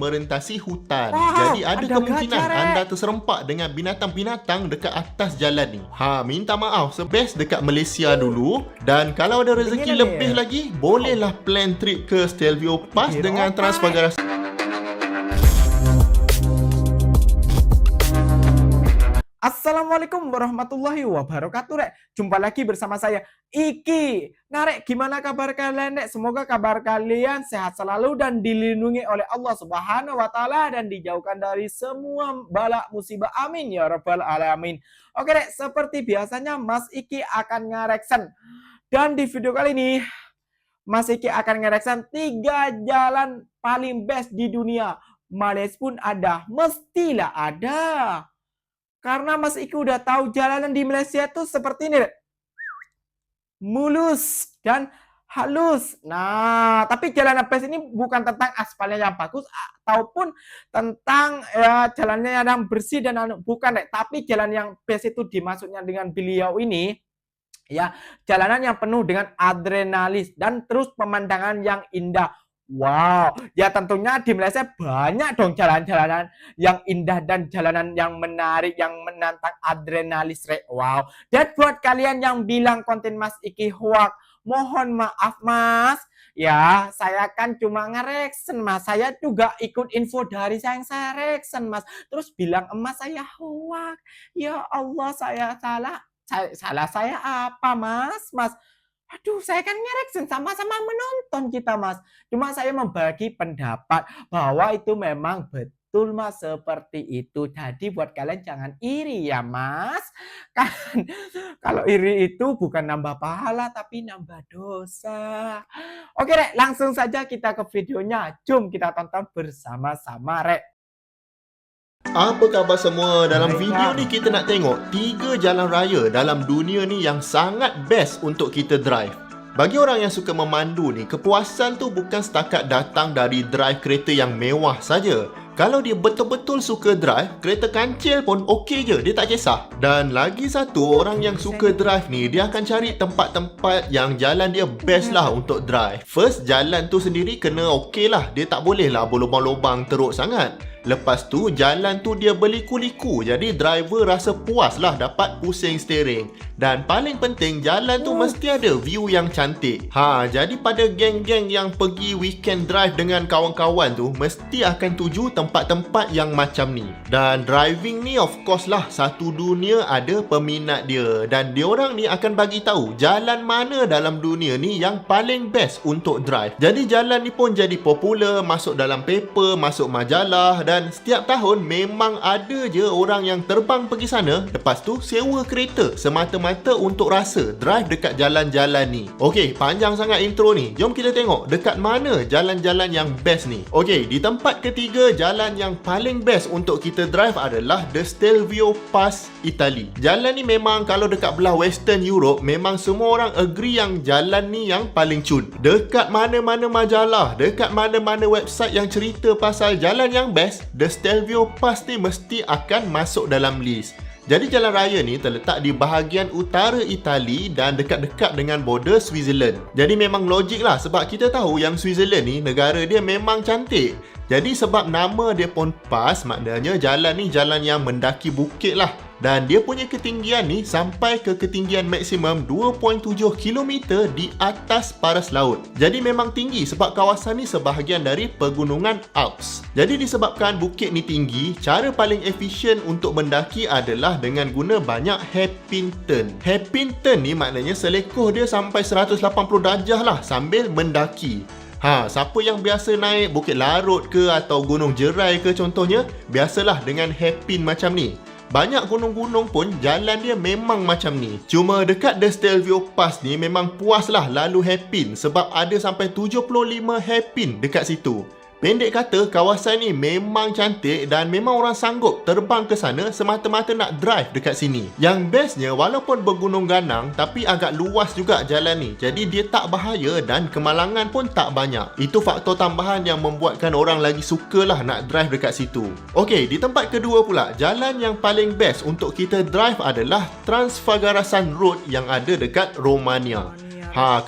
merentasi hutan. Wow, Jadi ada ada kemungkinan gajah, Rek. anda terserempak dengan binatang-binatang dekat atas jalan ni. Minta maaf, best dekat Malaysia dulu. Dan kalau ada rezeki Begini lebih nih. lagi, bolehlah plan trip ke Stelvio Pass Kira dengan apa? Transpagarasa. Assalamualaikum warahmatullahi wabarakatuh, Rek. Jumpa lagi bersama saya, Iki. Nah, Rek, gimana kabar kalian, Rek? Semoga kabar kalian sehat selalu dan dilindungi oleh Allah Subhanahu wa Ta'ala dan dijauhkan dari semua bala musibah. Amin ya rabbal alamin. Oke, Rek, seperti biasanya Mas Iki akan ngereksen. Dan di video kali ini Mas Iki akan ngereksen 3 jalan paling best di dunia. Malaysia pun ada, mestilah ada. Karena Mas Iki udah tahu jalanan di Malaysia tuh seperti ini, mulus dan halus. Nah, tapi jalanan best ini bukan tentang aspalnya yang bagus ataupun tentang jalannya yang bersih dan bukan, tapi jalan yang best itu dimaksudnya dengan beliau ini ya, jalanan yang penuh dengan adrenalin dan terus pemandangan yang indah. Wow, ya tentunya di Malaysia banyak dong jalan-jalanan yang indah dan jalanan yang menarik, yang menantang adrenalis. Wow, dan buat kalian yang bilang konten Mas Iki hoax, mohon maaf Mas. Ya, saya kan cuma ngereksen Mas. Saya juga ikut info dari yang saya reksen Mas. Terus bilang emas saya hoax. Ya Allah, saya salah. Salah saya apa Mas? Aduh, saya kan ngereksen sama-sama menonton kita Mas. Cuma saya membagi pendapat bahwa itu memang betul Mas seperti itu. Jadi buat kalian jangan iri ya Mas. Kan kalau iri itu bukan nambah pahala tapi nambah dosa. Oke Rek, langsung saja kita ke videonya. Jom kita tonton bersama-sama Rek. Apa khabar semua? Dalam video ni kita nak tengok 3 jalan raya dalam dunia ni yang sangat best untuk kita drive. Bagi orang yang suka memandu ni, kepuasan tu bukan setakat datang dari drive kereta yang mewah saja. Kalau dia betul-betul suka drive, kereta kancil pun okey je, dia tak kisah. Dan lagi satu, orang yang suka drive ni, dia akan cari tempat-tempat yang jalan dia best lah untuk drive. First, jalan tu sendiri kena okey lah. Dia tak boleh lah berlubang-lubang teruk sangat. Lepas tu, jalan tu dia berliku-liku. Jadi, driver rasa puas lah dapat pusing steering. Dan paling penting, jalan tu mesti ada view yang cantik. Jadi pada geng-geng yang pergi weekend drive dengan kawan-kawan tu, mesti akan tuju tempat-tempat yang macam ni. Dan driving ni of course lah, satu dunia ada peminat dia. Dan diorang ni akan bagi tahu jalan mana dalam dunia ni yang paling best untuk drive. Jadi jalan ni pun jadi popular, masuk dalam paper, masuk majalah. Dan setiap tahun memang ada je orang yang terbang pergi sana. Lepas tu sewa kereta semata-mata untuk rasa drive dekat jalan-jalan ni. Okey, panjang sangat intro ni. Jom kita tengok dekat mana jalan-jalan yang best ni. Okey, di tempat ketiga, jalan yang paling best untuk kita drive adalah The Stelvio Pass, Itali. Jalan ni memang kalau dekat belah Western Europe, memang semua orang agree yang jalan ni yang paling cun. Dekat mana-mana majalah, dekat mana-mana website yang cerita pasal jalan yang best, The Stelvio Pass ni mesti akan masuk dalam list. Jadi jalan raya ni terletak di bahagian utara Itali dan dekat-dekat dengan border Switzerland. Jadi memang logik lah sebab kita tahu yang Switzerland ni negara dia memang cantik. Jadi sebab nama dia pun pas, maknanya jalan ni jalan yang mendaki bukit lah. Dan dia punya ketinggian ni sampai ke ketinggian maksimum 2.7 km di atas paras laut. Jadi memang tinggi sebab kawasan ni sebahagian dari pegunungan Alps. Jadi disebabkan bukit ni tinggi, cara paling efisien untuk mendaki adalah dengan guna banyak hairpin turn. Hairpin turn ni maknanya selekoh dia sampai 180 darjah lah sambil mendaki. Siapa yang biasa naik Bukit Larut ke atau Gunung Jerai ke contohnya, biasalah dengan hairpin macam ni. Banyak gunung-gunung pun jalan dia memang macam ni. Cuma dekat The Stelvio Pass ni memang puas lah lalu hairpin sebab ada sampai 75 hairpin dekat situ. Pendek kata, kawasan ni memang cantik dan memang orang sanggup terbang ke sana semata-mata nak drive dekat sini. Yang bestnya, walaupun bergunung ganang tapi agak luas juga jalan ni. Jadi dia tak bahaya dan kemalangan pun tak banyak. Itu faktor tambahan yang membuatkan orang lagi sukalah nak drive dekat situ. Okey, di tempat kedua pula, jalan yang paling best untuk kita drive adalah Transfagarasan Road yang ada dekat Romania.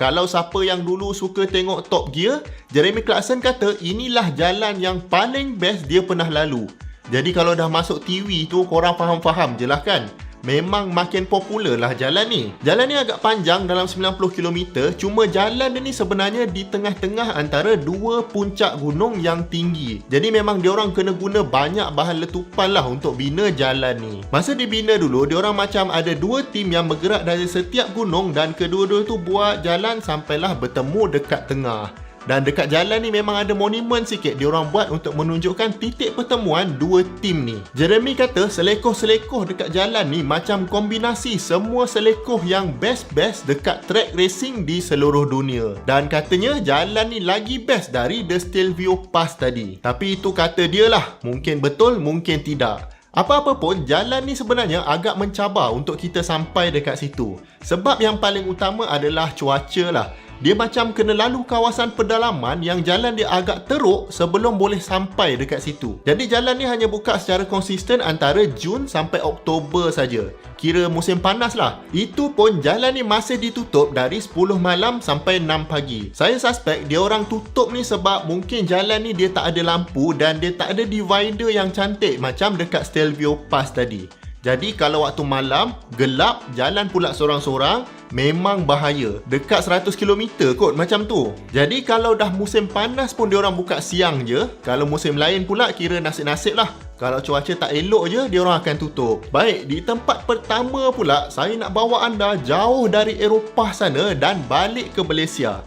Kalau siapa yang dulu suka tengok Top Gear, Jeremy Clarkson kata inilah jalan yang paling best dia pernah lalu. Jadi kalau dah masuk TV tu korang faham-faham je lah kan. Memang makin popular lah jalan ni. Jalan ni agak panjang dalam 90 km. Cuma jalan dia ni sebenarnya di tengah-tengah antara dua puncak gunung yang tinggi. Jadi memang diorang kena guna banyak bahan letupan lah untuk bina jalan ni. Masa dibina dulu, diorang macam ada dua tim yang bergerak dari setiap gunung dan kedua-dua tu buat jalan sampailah bertemu dekat tengah. Dan dekat jalan ni memang ada monumen sikit diorang buat untuk menunjukkan titik pertemuan dua tim ni. Jeremy kata selekoh-selekoh dekat jalan ni macam kombinasi semua selekoh yang best-best dekat track racing di seluruh dunia. Dan katanya jalan ni lagi best dari The Stelvio Pass tadi. Tapi itu kata dia lah, mungkin betul, mungkin tidak. Apa-apa pun, jalan ni sebenarnya agak mencabar untuk kita sampai dekat situ. Sebab yang paling utama adalah cuaca lah. Dia macam kena lalu kawasan pedalaman yang jalan dia agak teruk sebelum boleh sampai dekat situ. Jadi jalan ni hanya buka secara konsisten antara Jun sampai Oktober saja. Kira musim panas lah. Itu pun jalan ni masih ditutup dari 10 malam sampai 6 pagi. Saya suspek dia orang tutup ni sebab mungkin jalan ni dia tak ada lampu dan dia tak ada divider yang cantik macam dekat Stelvio Pass tadi. Jadi kalau waktu malam, gelap, jalan pula sorang-sorang, memang bahaya. Dekat 100 km kot macam tu. Jadi kalau dah musim panas pun diorang buka siang je. Kalau musim lain pula kira nasib-nasib lah. Kalau cuaca tak elok je, diorang akan tutup. Baik, di tempat pertama pula, saya nak bawa anda jauh dari Eropah sana dan balik ke Malaysia.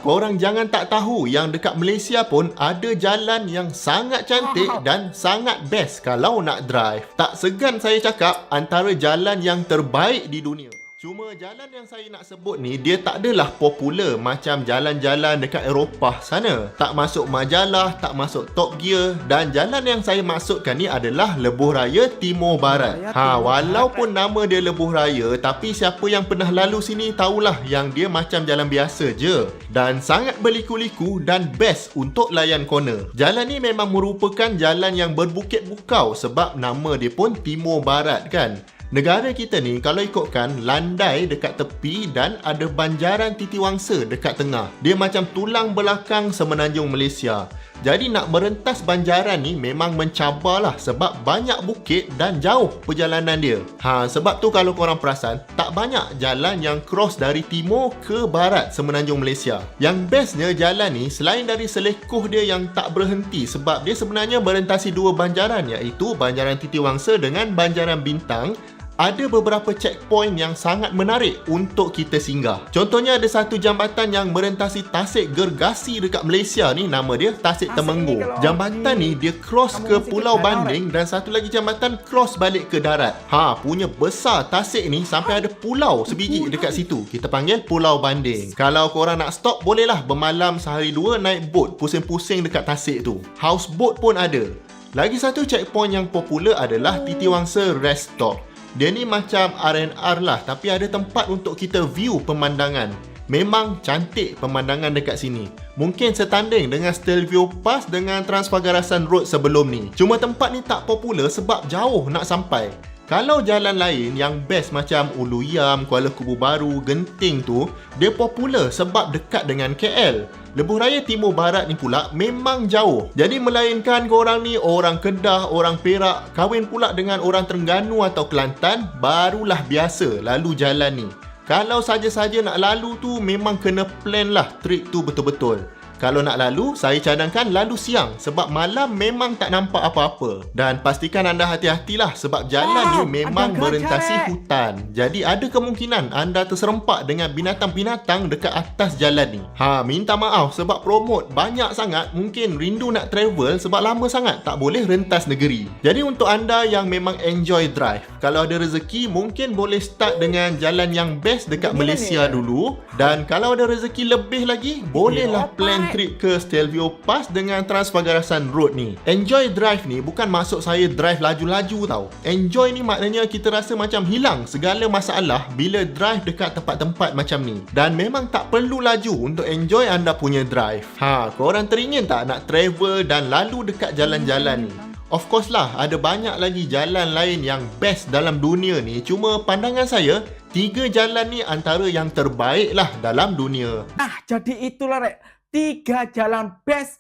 Korang jangan tak tahu yang dekat Malaysia pun ada jalan yang sangat cantik dan sangat best kalau nak drive. Tak segan saya cakap antara jalan yang terbaik di dunia. Cuma jalan yang saya nak sebut ni dia tak adalah popular macam jalan-jalan dekat Eropah sana. Tak masuk majalah, tak masuk Top Gear dan jalan yang saya maksudkan ni adalah Lebuh Raya Timur Barat. Walaupun nama dia Lebuh Raya tapi siapa yang pernah lalu sini tahulah yang dia macam jalan biasa je. Dan sangat berliku-liku dan best untuk layan corner. Jalan ni memang merupakan jalan yang berbukit bukau sebab nama dia pun Timur Barat kan. Negara kita ni kalau ikutkan landai dekat tepi dan ada banjaran Titiwangsa dekat tengah. Dia macam tulang belakang semenanjung Malaysia. Jadi nak merentas banjaran ni memang mencabarlah sebab banyak bukit dan jauh perjalanan dia. Sebab tu kalau korang perasan, tak banyak jalan yang cross dari timur ke barat semenanjung Malaysia. Yang bestnya jalan ni selain dari selekoh dia yang tak berhenti sebab dia sebenarnya merentasi dua banjaran iaitu banjaran Titiwangsa dengan banjaran Bintang. Ada beberapa checkpoint yang sangat menarik untuk kita singgah. Contohnya ada satu jambatan yang merentasi Tasik Gergasi dekat Malaysia ni, nama dia Tasik Temenggung. Jambatan ni dia cross ke Pulau Banding dan satu lagi jambatan cross balik ke darat. Punya besar Tasik ni sampai ada pulau sebiji dekat situ. Kita panggil Pulau Banding. Kalau korang nak stop, bolehlah bermalam sehari dua naik boat pusing-pusing dekat Tasik tu. Houseboat pun ada. Lagi satu checkpoint yang popular adalah Titiwangsa Rest Stop. Dia ni macam R&R lah tapi ada tempat untuk kita view pemandangan. Memang cantik pemandangan dekat sini. Mungkin setanding dengan Stelvio Pass dengan Transfagarasan Road sebelum ni. Cuma tempat ni tak popular sebab jauh nak sampai. Kalau jalan lain yang best macam Ulu Yam, Kuala Kubu Baru, Genting tu, dia popular sebab dekat dengan KL. Lebuh Raya Timur Barat ni pula memang jauh. Jadi melainkan korang ni orang Kedah, orang Perak, kahwin pula dengan orang Terengganu atau Kelantan, barulah biasa lalu jalan ni. Kalau saja-saja nak lalu tu memang kena plan lah trip tu betul-betul. Kalau nak lalu, saya cadangkan lalu siang sebab malam memang tak nampak apa-apa. Dan pastikan anda hati-hatilah sebab jalan ni memang merentasi hutan. Jadi ada kemungkinan anda terserempak dengan binatang-binatang dekat atas jalan ni. Minta maaf sebab promote banyak sangat, mungkin rindu nak travel sebab lama sangat tak boleh rentas negeri. Jadi untuk anda yang memang enjoy drive, kalau ada rezeki mungkin boleh start dengan jalan yang best dekat Malaysia dulu. Dan kalau ada rezeki lebih lagi, bolehlah plan trip ke Stelvio Pass dengan Transfagarasan Road ni. Enjoy drive ni bukan maksud saya drive laju-laju tau. Enjoy ni maknanya kita rasa macam hilang segala masalah bila drive dekat tempat-tempat macam ni. Dan memang tak perlu laju untuk enjoy anda punya drive. Korang teringin tak nak travel dan lalu dekat jalan-jalan ni? Of course lah, ada banyak lagi jalan lain yang best dalam dunia ni. Cuma pandangan saya, 3 jalan ni antara yang terbaik lah dalam dunia. Jadi itulah Rek, tiga jalan best,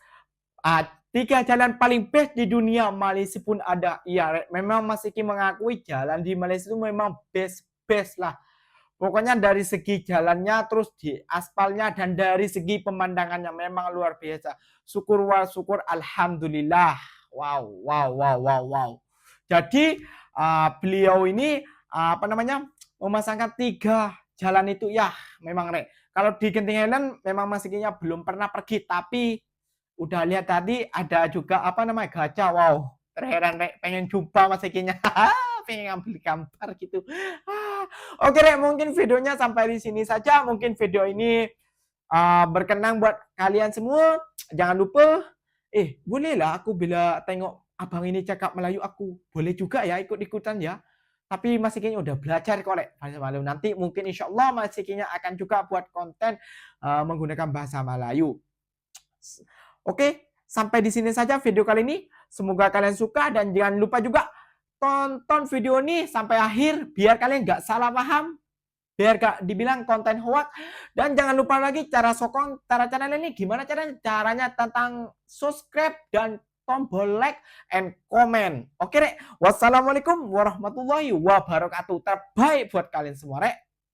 tiga jalan paling best di dunia Malaysia pun ada. Iya, Rek. Memang Mas Iki mengakui jalan di Malaysia itu memang best lah. Pokoknya dari segi jalannya, terus di aspalnya, dan dari segi pemandangannya memang luar biasa. Syukur wa syukur, alhamdulillah. Wow. Jadi beliau ini memasangkan tiga jalan itu ya, memang Rek. Kalau di Genting Highland memang Mas Iki-nya belum pernah pergi, tapi udah lihat tadi ada juga gajah. Wow, terheran Rek, pengen jumpa Mas Iki-nya. Pengen ngambil gambar gitu. Oke Rek, mungkin videonya sampai di sini saja. Mungkin video ini berkenan buat kalian semua. Jangan lupa, bolehlah aku bila tengok abang ini cakap Melayu, aku boleh juga ya ikut-ikutan ya. Tapi Mas Iki udah belajar kok Rek bahasa Melayu. Nanti mungkin insya Allah Mas Iki akan juga buat konten menggunakan bahasa Melayu. Oke, sampai di sini saja video kali ini. Semoga kalian suka, dan jangan lupa juga tonton video ini sampai akhir biar kalian nggak salah paham, biar gak dibilang konten hoax. Dan jangan lupa lagi cara sokong channel ini gimana caranya tentang subscribe dan tombol like and comment. Oke Rek, wassalamualaikum warahmatullahi wabarakatuh. Terbaik buat kalian semua Rek.